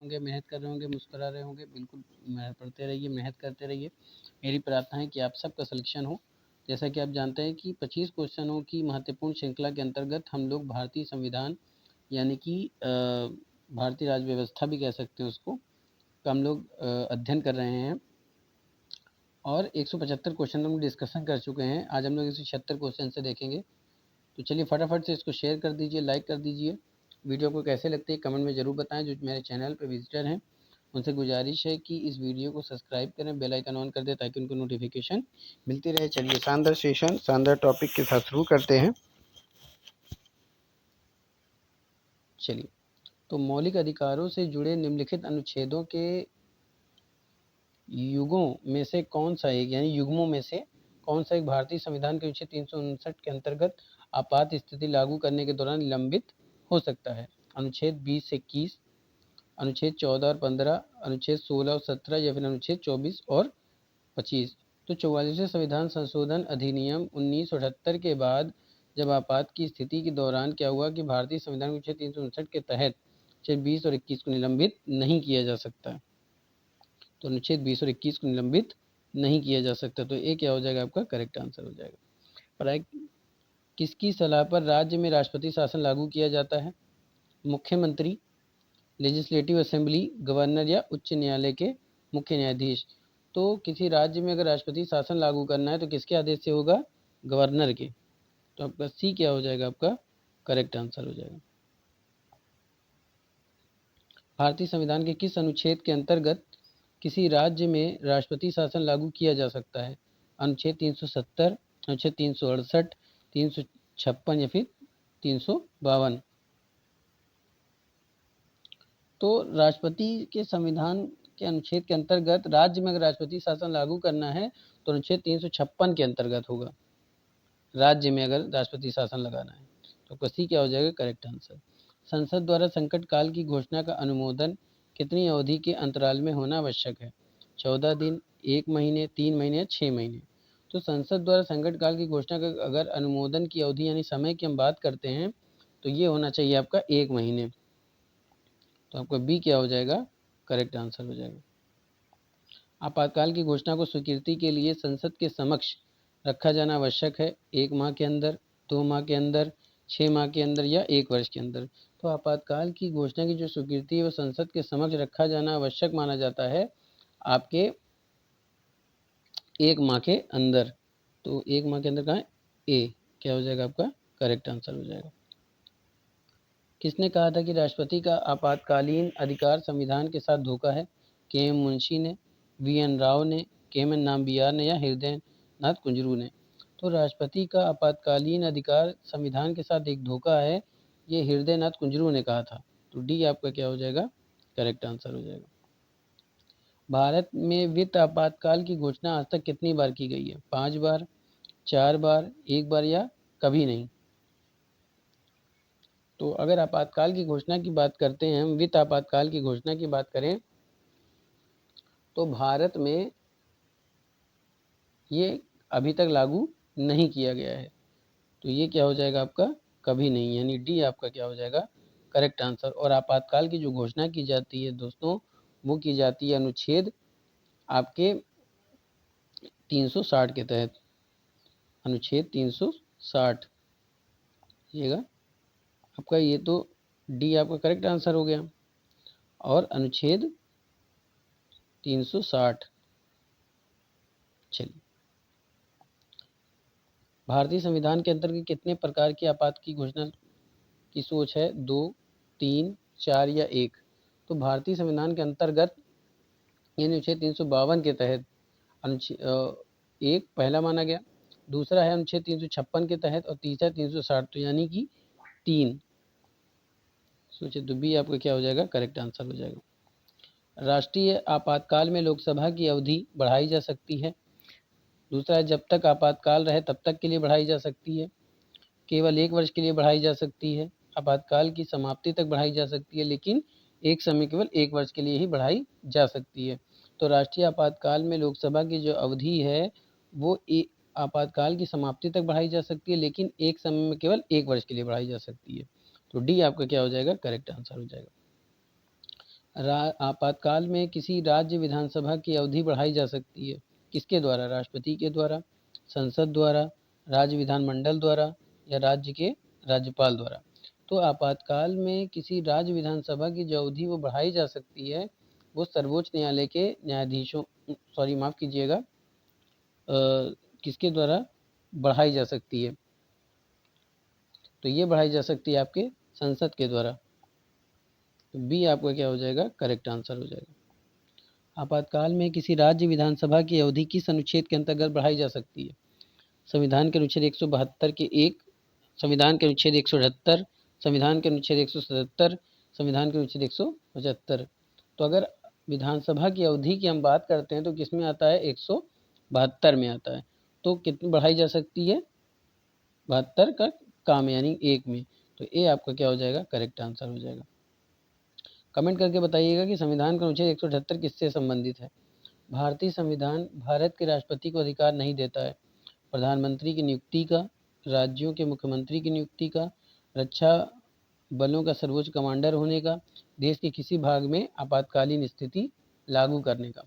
होंगे, मेहनत कर रहे होंगे, मुस्कुरा रहे होंगे। बिल्कुल पढ़ते रहिए, मेहनत करते रहिए। मेरी प्रार्थना है कि आप सबका सिलेक्शन हो। जैसा कि आप जानते हैं कि 25 क्वेश्चनों की महत्वपूर्ण श्रृंखला के अंतर्गत हम लोग भारतीय संविधान यानी कि भारतीय राज्य व्यवस्था भी कह सकते हैं उसको, का हम लोग अध्ययन कर रहे हैं और 175 क्वेश्चन हम डिस्कशन कर चुके हैं। आज हम लोग 176 क्वेश्चन से देखेंगे। तो चलिए फटाफट से इसको शेयर कर दीजिए, लाइक कर दीजिए। वीडियो को कैसे लगती है कमेंट में ज़रूर बताएं। जो मेरे चैनल पे विजिटर हैं उनसे गुजारिश है कि इस वीडियो को सब्सक्राइब करें, बेल आइकन ऑन कर दें ताकि उनको नोटिफिकेशन मिलती रहे। चलिए शानदार सेशन, शानदार टॉपिक के साथ शुरू करते हैं। चलिए, तो मौलिक अधिकारों से जुड़े निम्नलिखित अनुच्छेदों के युगों में से कौन सा एक यानी युग्मों में से कौन सा एक भारतीय संविधान के अनुच्छेद 359 के अंतर्गत आपात स्थिति लागू करने के दौरान लंबित हो सकता है? अनुच्छेद 20 से 21, अनुच्छेद 14 और 15, अनुच्छेद 16 और 17 या फिर अनुच्छेद 24 और 25। तो 44वें संविधान संशोधन अधिनियम 1978 के बाद जब आपात की स्थिति के दौरान क्या हुआ कि भारतीय संविधान अनुच्छेद 359 के तहत अनुच्छेद 20 और 21 को निलंबित नहीं किया जा सकता। तो अनुच्छेद 20 और 21 को निलंबित नहीं किया जा सकता। तो ये क्या हो जाएगा? आपका करेक्ट आंसर हो जाएगा। पर किसकी सलाह पर राज्य में राष्ट्रपति शासन लागू किया जाता है? मुख्यमंत्री, लेजिस्लेटिव असेंबली, गवर्नर या उच्च न्यायालय के मुख्य न्यायाधीश। तो किसी राज्य में अगर राष्ट्रपति शासन लागू करना है तो किसके आदेश से होगा? गवर्नर के। तो आपका सी क्या हो जाएगा? आपका करेक्ट आंसर हो जाएगा। भारतीय संविधान के किस अनुच्छेद के अंतर्गत किसी राज्य में राष्ट्रपति शासन लागू किया जा सकता है? अनुच्छेद 370, अनुच्छेद 368, 356 या फिर 352। तो राष्ट्रपति के संविधान के अनुच्छेद के अंतर्गत राज्य में अगर राष्ट्रपति शासन लागू करना है तो अनुच्छेद 356 के अंतर्गत होगा। राज्य में अगर राष्ट्रपति शासन लगाना है तो कसी क्या हो जाएगा? Correct answer. संसद द्वारा संकट काल की घोषणा का अनुमोदन कितनी अवधि के अंतराल में होना आवश्यक है? 14 दिन, 1 महीने, 3 महीने या 6 महीने। तो संसद द्वारा संकट काल की घोषणा का अगर अनुमोदन की अवधि यानी समय की हम बात करते हैं तो ये होना चाहिए आपका 1 महीने। तो आपका बी क्या हो जाएगा? करेक्ट आंसर हो जाएगा। आपातकाल की घोषणा को स्वीकृति के लिए संसद के समक्ष रखा जाना आवश्यक है? 1 माह के अंदर, 2 माह के अंदर, 6 माह के अंदर या 1 वर्ष के अंदर। तो आपातकाल की घोषणा की जो स्वीकृति है वो संसद के समक्ष रखा जाना आवश्यक माना जाता है आपके 1 माह के अंदर। तो 1 माह के अंदर कहाँ है? ए क्या हो जाएगा? आपका करेक्ट आंसर हो जाएगा। किसने कहा था कि राष्ट्रपति का आपातकालीन अधिकार संविधान के साथ धोखा है? के एम मुंशी ने, वी एन राव ने, के एम एन नाम्बियार ने या हृदय नाथ कुंजरू ने। तो राष्ट्रपति का आपातकालीन अधिकार संविधान के साथ एक धोखा है, ये हृदय नाथ कुंजरू ने कहा था। तो डी आपका क्या हो जाएगा? करेक्ट आंसर हो जाएगा। भारत में वित्त आपातकाल की घोषणा आज तक कितनी बार की गई है? 5 बार, 4 बार, 1 बार या कभी नहीं। तो अगर आपातकाल की घोषणा की बात करते हैं, हम वित्त आपातकाल की घोषणा की बात करें तो भारत में ये अभी तक लागू नहीं किया गया है। तो ये क्या हो जाएगा? आपका कभी नहीं, यानी डी आपका क्या हो जाएगा? Correct answer. और आपातकाल की जो घोषणा की जाती है दोस्तों वो की जाती है अनुच्छेद आपके 360 के तहत। अनुच्छेद 360 येगा आपका, ये तो डी आपका करेक्ट आंसर हो गया। और अनुच्छेद 360। चलिए, भारतीय संविधान के अंतर्गत कितने प्रकार की आपात की घोषणा की सोच है? 2, 3, 4 या 1। तो भारतीय संविधान के अंतर्गत यानी अनुच्छेद 352 के तहत एक पहला माना गया, दूसरा है अनुच्छेद 356 के तहत और तीसरा 360। तो यानी कि 3 सोचे। तो बी आपका क्या हो जाएगा? करेक्ट आंसर हो जाएगा। राष्ट्रीय आपातकाल में लोकसभा की अवधि बढ़ाई जा सकती है। दूसरा है जब तक आपातकाल रहे तब तक के लिए बढ़ाई जा सकती है। केवल 1 वर्ष के लिए बढ़ाई जा सकती है। आपातकाल की समाप्ति तक बढ़ाई जा सकती है, लेकिन एक समय केवल 1 वर्ष के लिए ही बढ़ाई जा सकती है। तो राष्ट्रीय आपातकाल में लोकसभा की जो अवधि है वो आपातकाल की समाप्ति तक बढ़ाई जा सकती है, लेकिन एक समय में केवल 1 वर्ष के लिए बढ़ाई जा सकती है। तो डी आपका क्या हो जाएगा? करेक्ट आंसर हो जाएगा। आपातकाल में किसी राज्य विधानसभा की अवधि बढ़ाई जा सकती है। किसके द्वारा? राष्ट्रपति के द्वारा, संसद द्वारा, राज्य विधानमंडल द्वारा या राज्य के राज्यपाल द्वारा। तो आपातकाल में किसी राज्य विधानसभा की जो अवधि वो बढ़ाई जा सकती है वो सर्वोच्च न्यायालय के न्यायाधीशों माफ़ कीजिएगा किसके द्वारा बढ़ाई जा सकती है? तो ये बढ़ाई जा सकती है आपके संसद के द्वारा। तो बी आपका क्या हो जाएगा? करेक्ट आंसर हो जाएगा। आपातकाल में किसी राज्य विधानसभा की अवधि किस अनुच्छेद के अंतर्गत बढ़ाई जा सकती है? संविधान के अनुच्छेद 172 के 1, संविधान के अनुच्छेद 178, संविधान के अनुच्छेद 177, संविधान के अनुच्छेद 175। तो अगर विधानसभा की अवधि की हम बात करते हैं तो किस में आता है? 172 में आता है। तो कितनी बढ़ाई जा सकती है? 72 का काम यानी 1 में। तो ए आपका क्या हो जाएगा? करेक्ट आंसर हो जाएगा। कमेंट करके बताइएगा कि संविधान का अनुच्छेद 178 किससे संबंधित है? भारतीय संविधान भारत के राष्ट्रपति को अधिकार नहीं देता है प्रधानमंत्री की नियुक्ति का, राज्यों के मुख्यमंत्री की नियुक्ति का, रक्षा बलों का सर्वोच्च कमांडर होने का, देश के किसी भाग में आपातकालीन स्थिति लागू करने का।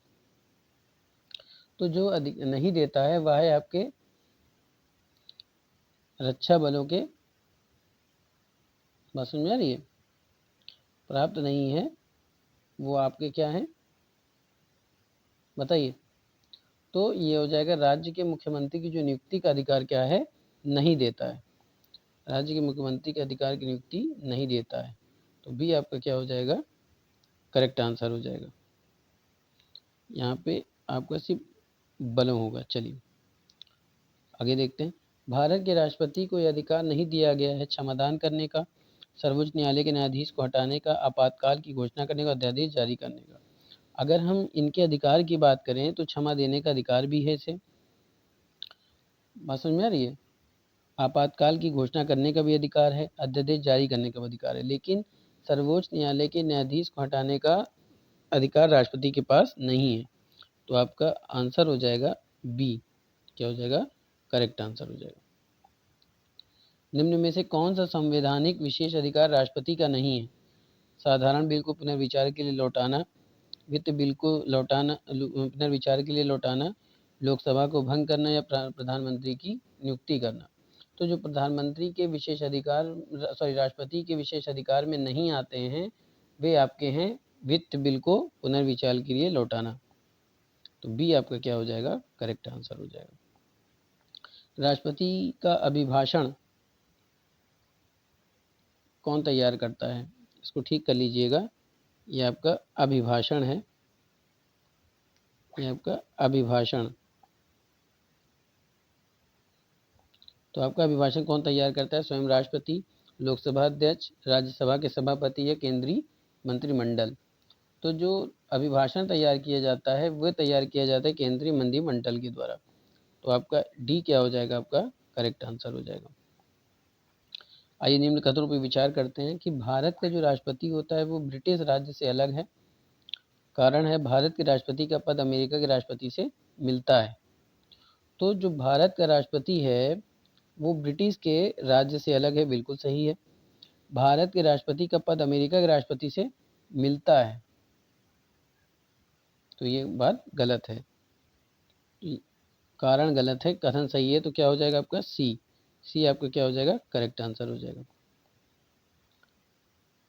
तो जो नहीं देता है वह है आपके रक्षा बलों के, बात समझ में आ रही है? प्राप्त नहीं है वो आपके क्या है बताइए? तो ये हो जाएगा राज्य के मुख्यमंत्री की जो नियुक्ति का अधिकार क्या है? नहीं देता है। राज्य के मुख्यमंत्री के अधिकार की नियुक्ति नहीं देता है। तो बी आपका क्या हो जाएगा? करेक्ट आंसर हो जाएगा। यहाँ पे आपका सिर्फ बलों होगा। चलिए आगे देखते हैं। भारत के राष्ट्रपति को यह अधिकार नहीं दिया गया है क्षमादान करने का, सर्वोच्च न्यायालय के न्यायाधीश को हटाने का, आपातकाल की घोषणा करने का, अध्यादेश जारी करने का। अगर हम इनके अधिकार की बात करें तो क्षमा देने का अधिकार भी है इसे, बात समझ में आ रही है? आपातकाल की घोषणा करने का भी अधिकार है, अध्यादेश जारी करने का भी अधिकार है, लेकिन सर्वोच्च न्यायालय के न्यायाधीश को हटाने का अधिकार राष्ट्रपति के पास नहीं है। तो आपका आंसर हो जाएगा बी। क्या हो जाएगा? करेक्ट आंसर हो जाएगा। निम्न में से कौन सा संवैधानिक विशेष अधिकार राष्ट्रपति का नहीं है? साधारण बिल को पुनर्विचार के लिए लौटाना, वित्त बिल को पुनर्विचार के लिए लौटाना, लोकसभा को भंग करना या प्रधानमंत्री की नियुक्ति करना। तो जो प्रधानमंत्री के विशेष अधिकार राष्ट्रपति के विशेष अधिकार में नहीं आते हैं वे आपके हैं वित्त बिल को पुनर्विचार के लिए लौटाना। तो बी आपका क्या हो जाएगा? करेक्ट आंसर हो जाएगा। राष्ट्रपति का अभिभाषण कौन तैयार करता है? इसको ठीक कर लीजिएगा। ये आपका अभिभाषण है, ये आपका अभिभाषण। तो आपका अभिभाषण कौन तैयार करता है? स्वयं राष्ट्रपति, लोकसभा अध्यक्ष, राज्यसभा के सभापति या केंद्रीय मंत्रिमंडल। तो जो अभिभाषण तैयार किया जाता है वह तैयार किया जाता है केंद्रीय मंत्रिमंडल के द्वारा। तो आपका डी क्या हो जाएगा? आपका करेक्ट आंसर हो जाएगा। आइए निम्न कथनों पर विचार करते हैं कि भारत का जो राष्ट्रपति होता है वो ब्रिटिश राज्य से अलग है। कारण है भारत के राष्ट्रपति का पद अमेरिका के राष्ट्रपति से मिलता है। तो जो भारत का राष्ट्रपति है वो ब्रिटिश के राज्य से अलग है, बिल्कुल सही है। भारत के राष्ट्रपति का पद अमेरिका के राष्ट्रपति से मिलता है, तो ये बात गलत है। कारण गलत है, कथन सही है। तो क्या हो जाएगा आपका? सी। सी आपका क्या हो जाएगा? करेक्ट आंसर हो जाएगा।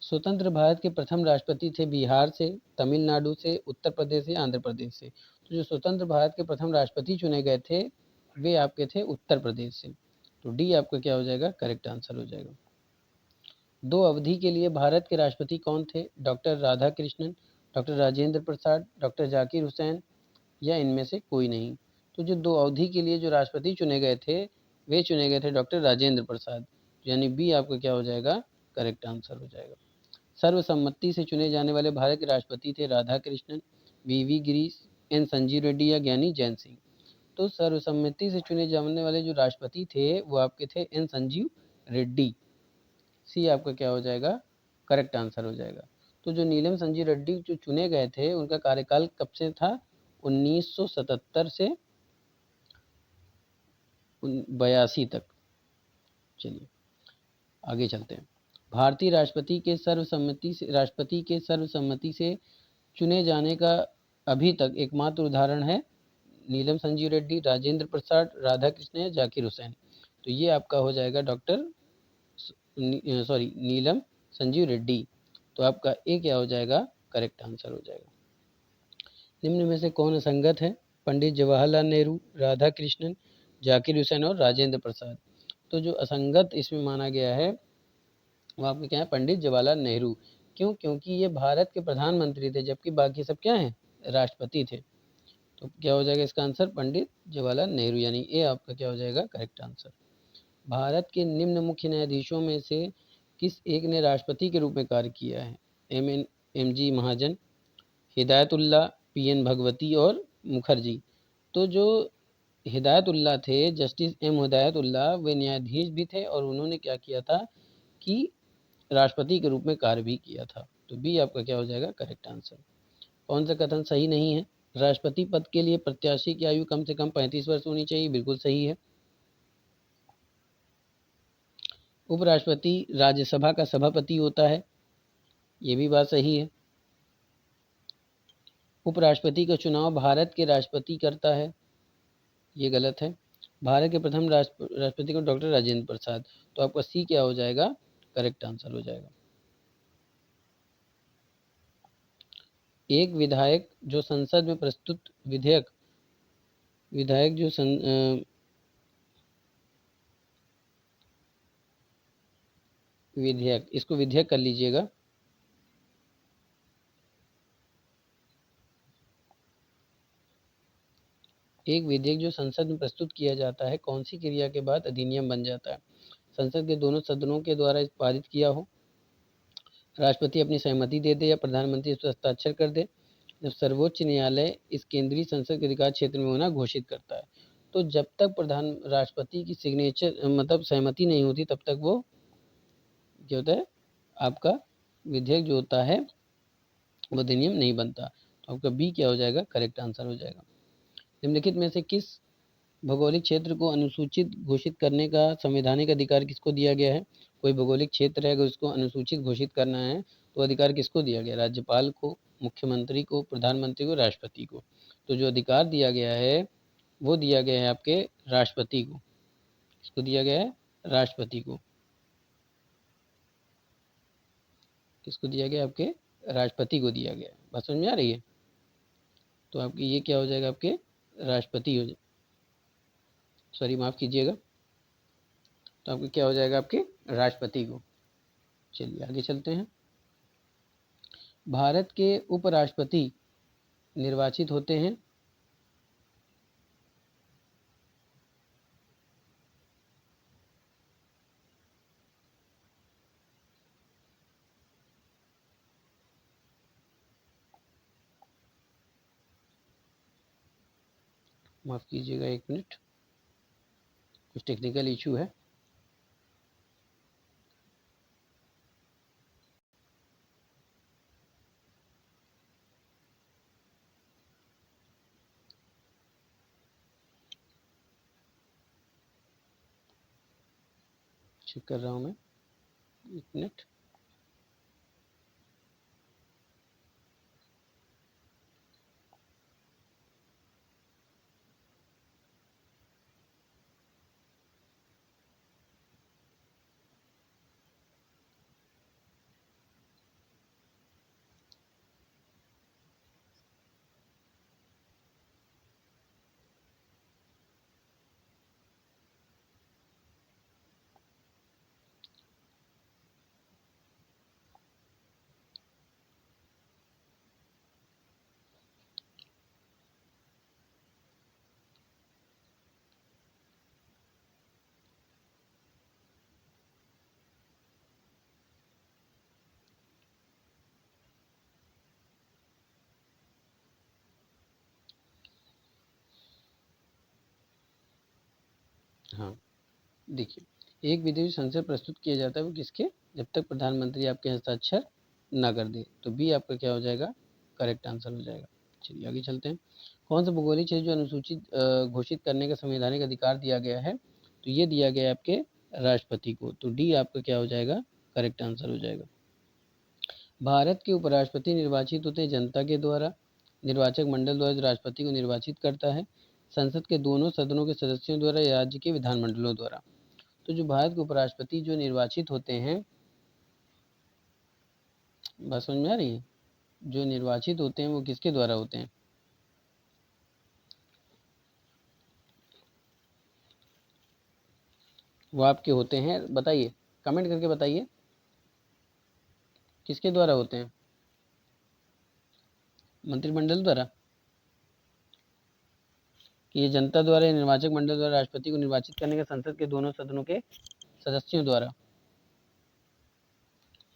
स्वतंत्र भारत के प्रथम राष्ट्रपति थे बिहार से, तमिलनाडु से, उत्तर प्रदेश से, आंध्र प्रदेश से। तो जो स्वतंत्र भारत के प्रथम राष्ट्रपति चुने गए थे वे आपके थे उत्तर प्रदेश से। तो डी आपका क्या हो जाएगा? करेक्ट आंसर हो जाएगा। दो अवधि के लिए भारत के राष्ट्रपति कौन थे? Doctor Radhakrishnan, doctor Rajendra Prasad, doctor Zakir Hussain या इनमें से कोई नहीं। तो जो दो अवधि के लिए जो राष्ट्रपति चुने गए थे वे चुने गए थे डॉक्टर राजेंद्र प्रसाद, यानी बी आपका क्या हो जाएगा? करेक्ट आंसर हो जाएगा। सर्वसम्मति से चुने जाने वाले भारत के राष्ट्रपति थे राधाकृष्णन, वी गिरीश, एन संजीव रेड्डी या ज्ञानी जैन सिंह। तो सर्वसम्मति से चुने जाने वाले जो राष्ट्रपति थे वो आपके थे एन संजीव रेड्डी। सी आपका क्या हो जाएगा? करेक्ट आंसर हो जाएगा। तो जो नीलम संजीव रेड्डी जो चुने गए थे उनका कार्यकाल कब से था? 1977 से 82 तक। चलिए आगे चलते हैं। भारतीय राष्ट्रपति के सर्वसम्मति से चुने जाने का अभी तक एकमात्र उदाहरण है नीलम संजीव रेड्डी, राजेंद्र प्रसाद, राधाकृष्ण या जाकिर हुसैन। तो ये आपका हो जाएगा नीलम संजीव रेड्डी। तो आपका ए क्या हो जाएगा, करेक्ट आंसर हो जाएगा। निम्न में से कौन असंगत है? पंडित जवाहरलाल नेहरू, राधा कृष्णन, जाकिर हुसैन और राजेंद्र प्रसाद। तो जो असंगत इसमें माना गया है वो आपके क्या है, पंडित जवाहरलाल नेहरू। क्यों? क्योंकि ये भारत के प्रधानमंत्री थे, जबकि बाकी सब क्या हैं, राष्ट्रपति थे। तो क्या हो जाएगा इसका आंसर, पंडित जवाहरलाल नेहरू, यानी ए आपका क्या हो जाएगा, करेक्ट आंसर। भारत के निम्न मुख्य न्यायाधीशों में से किस एक ने राष्ट्रपति के रूप में कार्य किया है? एम जी महाजन, हिदायतुल्लाह, पी.एन. भगवती और मुखर्जी। तो जो हिदायतुल्लाह थे, जस्टिस एम हिदायतुल्लाह, वे न्यायाधीश भी थे और उन्होंने क्या किया था कि राष्ट्रपति के रूप में कार्य भी किया था। तो बी आपका क्या हो जाएगा, करेक्ट आंसर। कौन सा कथन सही नहीं है? राष्ट्रपति पद के लिए प्रत्याशी की आयु कम से कम 35 वर्ष होनी चाहिए, बिल्कुल सही है। उपराष्ट्रपति राज्यसभा का सभापति होता है, ये भी बात सही है। उपराष्ट्रपति का चुनाव भारत के राष्ट्रपति करता है, ये गलत है। भारत के प्रथम राष्ट्रपति को डॉक्टर राजेंद्र प्रसाद। तो आपका सी क्या हो जाएगा, करेक्ट आंसर हो जाएगा। एक विधायक जो संसद में प्रस्तुत विधेयक इसको विधेयक कर लीजिएगा। एक विधेयक जो संसद में प्रस्तुत किया जाता है, कौन सी क्रिया के बाद अधिनियम बन जाता है? संसद के दोनों सदनों के द्वारा पारित किया हो, राष्ट्रपति अपनी सहमति दे दे या प्रधानमंत्री इस पर हस्ताक्षर कर दे, जब सर्वोच्च न्यायालय इस केंद्रीय संसद के अधिकार क्षेत्र में होना घोषित करता है। तो जब तक राष्ट्रपति की सिग्नेचर मतलब सहमति नहीं होती, तब तक वो क्या होता है, आपका विधेयक जो होता है वो अधिनियम नहीं बनता। तो आपका बी क्या हो जाएगा, करेक्ट आंसर हो जाएगा। निम्नलिखित में से किस भौगोलिक क्षेत्र को अनुसूचित घोषित करने का संवैधानिक अधिकार किसको दिया गया है? कोई भौगोलिक क्षेत्र है, अगर उसको अनुसूचित घोषित करना है तो अधिकार किसको दिया गया? राज्यपाल को, मुख्यमंत्री को, प्रधानमंत्री को, राष्ट्रपति को। तो जो अधिकार दिया गया है वो दिया गया है आपके राष्ट्रपति को। किसको दिया गया है? राष्ट्रपति को। किसको दिया गया? आपके राष्ट्रपति को दिया गया है। बात समझ में आ रही है? तो आपकी ये क्या हो जाएगा, आपके राष्ट्रपति हो जाए, सॉरी माफ़ कीजिएगा। तो आपका क्या हो जाएगा, आपके राष्ट्रपति को। चलिए आगे चलते हैं। भारत के उपराष्ट्रपति निर्वाचित होते हैं, माफ़ कीजिएगा 1 मिनट, कुछ टेक्निकल इशू है। चेक कर रहा हूँ मैं, 1 मिनट। हाँ देखिए, एक विधेयक संसद प्रस्तुत किया जाता है वो किसके? जब तक प्रधानमंत्री आपके हस्ताक्षर ना कर दे। तो बी आपका क्या हो जाएगा, करेक्ट आंसर हो जाएगा। चलिए आगे चलते हैं। कौन सा भौगोलिक क्षेत्र जो अनुसूचित घोषित करने का संवैधानिक अधिकार दिया गया है? तो ये दिया गया है आपके राष्ट्रपति को। तो डी आपका क्या हो जाएगा, करेक्ट आंसर हो जाएगा। भारत के उपराष्ट्रपति निर्वाचित होते हैं जनता के द्वारा। निर्वाचक मंडल द्वारा जो राष्ट्रपति को निर्वाचित करता है, संसद के दोनों सदनों के सदस्यों द्वारा या राज्य के विधानमंडलों द्वारा। तो जो भारत के उपराष्ट्रपति जो निर्वाचित होते हैं, बात समझ में आ रही है, जो निर्वाचित होते हैं वो किसके द्वारा होते हैं? वो आपके होते हैं, बताइए, कमेंट करके बताइए किसके द्वारा होते हैं? मंत्रिमंडल द्वारा, कि ये जनता द्वारा या निर्वाचक मंडल द्वारा राष्ट्रपति को निर्वाचित करने के संसद के दोनों सदनों के सदस्यों द्वारा?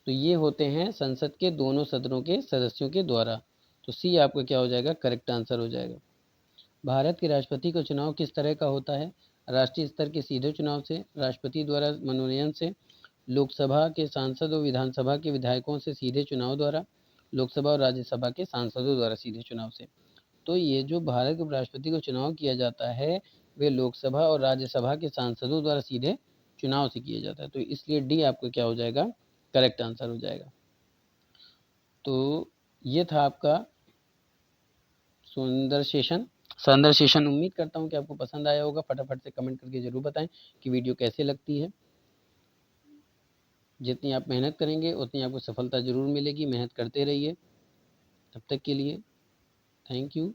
तो ये होते हैं संसद के दोनों सदनों के सदस्यों के द्वारा। तो सी आपका क्या हो जाएगा? करेक्ट आंसर हो जाएगा। भारत के राष्ट्रपति का चुनाव किस तरह का होता है? राष्ट्रीय स्तर के सीधे चुनाव से, राष्ट्रपति द्वारा मनोनयन से, लोकसभा के सांसद और विधानसभा के विधायकों से सीधे चुनाव द्वारा, लोकसभा और राज्यसभा के सांसदों द्वारा सीधे चुनाव से। तो ये जो भारत के राष्ट्रपति को चुनाव किया जाता है, वे लोकसभा और राज्यसभा के सांसदों द्वारा सीधे चुनाव से किया जाता है। तो इसलिए डी आपका क्या हो जाएगा? करेक्ट आंसर हो जाएगा। तो ये था आपका सुंदर सेशन। उम्मीद करता हूँ कि आपको पसंद आया होगा। फटाफट से कमेंट करके ज़रूर बताएं कि वीडियो कैसे लगती है। जितनी आप मेहनत करेंगे उतनी आपको सफलता ज़रूर मिलेगी। मेहनत करते रहिए। तब तक के लिए थैंक यू।